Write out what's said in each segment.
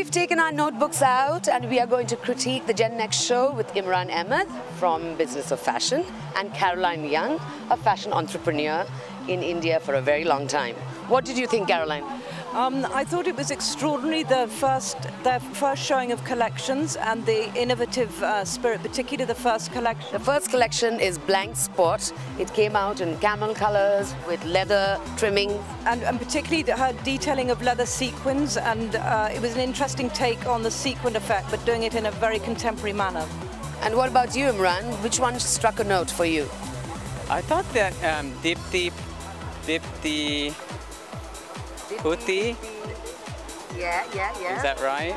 we've taken our notebooks out and we are going to critique the Gen Next show with Imran Amed from Business of Fashion and Caroline Young, a fashion entrepreneur in India for a very long time. What did you think, Caroline? I thought it was extraordinary, their first showing of collections and the innovative spirit, particularly the first collection. The first collection is Blank Spot. It came out in camel colors with leather trimming. And particularly her detailing of leather sequins, and it was an interesting take on the sequin effect, but doing it in a very contemporary manner. And what about you, Imran? Which one struck a note for you? I thought that Dipti Puti. Yeah. Is that right?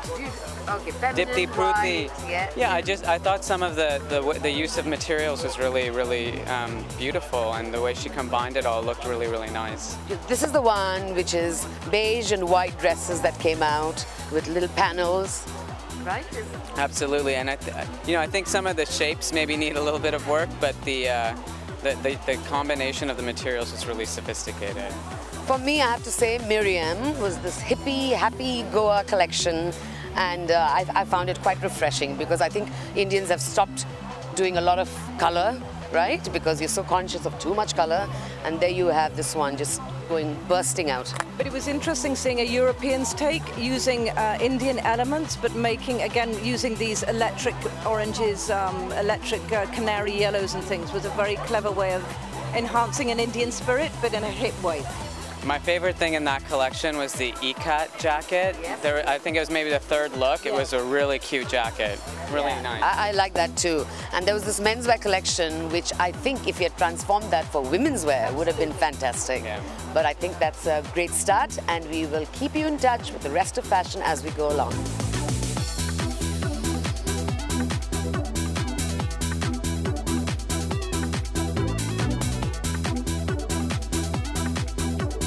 Okay, Dipti Pruti. Yeah. I thought some of the use of materials was really beautiful, and the way she combined it all looked really nice. This is the one which is beige and white dresses that came out with little panels, right? Absolutely, and I think some of the shapes maybe need a little bit of work, but the combination of the materials was really sophisticated. For me, I have to say Miriam was this hippie, happy Goa collection, and I found it quite refreshing because I think Indians have stopped doing a lot of color, right? Because you're so conscious of too much color, and there you have this one just bursting out. But it was interesting seeing a European's take using Indian elements, but using these electric oranges, electric canary yellows and things was a very clever way of enhancing an Indian spirit, but in a hip way. My favorite thing in that collection was the ikat jacket. Yes. I think it was maybe the third look. It was a really cute jacket, really nice. I like that too. And there was this menswear collection, which I think if you had transformed that for women's wear would have been fantastic. Yeah. But I think that's a great start, and we will keep you in touch with the rest of fashion as we go along.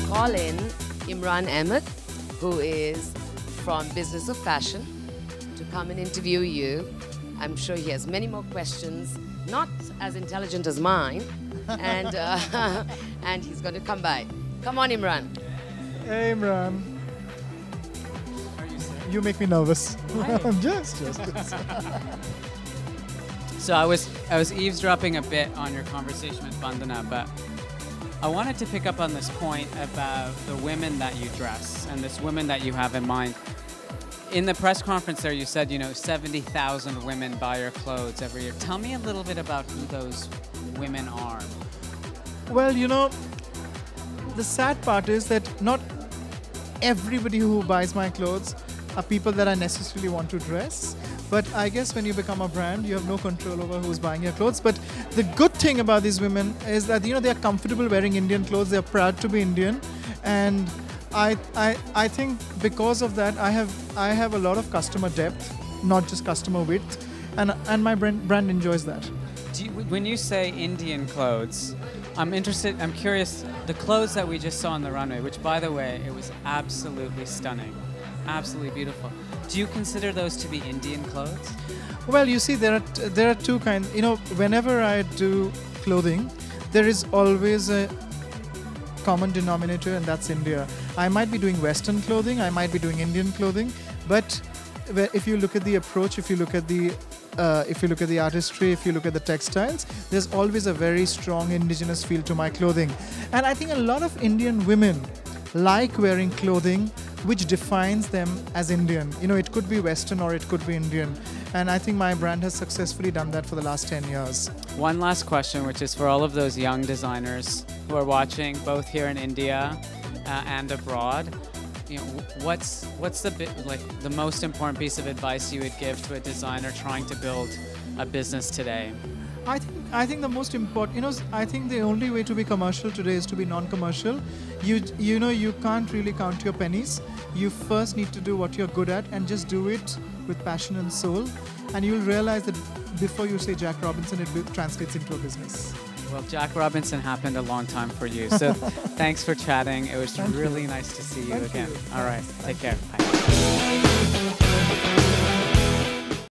Call in Imran Amed, who is from Business of Fashion, to come and interview you. I'm sure he has many more questions, not as intelligent as mine, and and he's going to come by. Come on, Imran. Hey, Imran. You make me nervous. just. So I was eavesdropping a bit on your conversation with Vandana, but I wanted to pick up on this point about the women that you dress and this women that you have in mind. In the press conference there, you said, 70,000 women buy your clothes every year. Tell me a little bit about who those women are. Well, the sad part is that not everybody who buys my clothes are people that I necessarily want to dress. But I guess when you become a brand, you have no control over who's buying your clothes. But the good thing about these women is that, they are comfortable wearing Indian clothes. They're proud to be Indian. And I think because of that, I have a lot of customer depth, not just customer width. And my brand enjoys that. When you say Indian clothes, I'm curious, the clothes that we just saw on the runway, which by the way, it was absolutely stunning, absolutely beautiful. Do you consider those to be Indian clothes? Well, you see, there are two kinds. Whenever I do clothing, there is always a common denominator, and that's India. I might be doing Western clothing, I might be doing Indian clothing, but if you look at the approach, if you look at the artistry, if you look at the textiles, there's always a very strong indigenous feel to my clothing. And I think a lot of Indian women like wearing clothing which defines them as Indian. It could be Western or it could be Indian. And I think my brand has successfully done that for the last 10 years. One last question, which is for all of those young designers who are watching, both here in India and abroad. What's the most important piece of advice you would give to a designer trying to build a business today? I think the most important, I think the only way to be commercial today is to be non-commercial. You can't really count your pennies. You first need to do what you're good at and just do it with passion and soul. And you'll realize that before you say Jack Robinson, it translates into a business. Well, Jack Robinson happened a long time for you. So thanks for chatting. It was really nice to see you again. All right. Take care. Bye.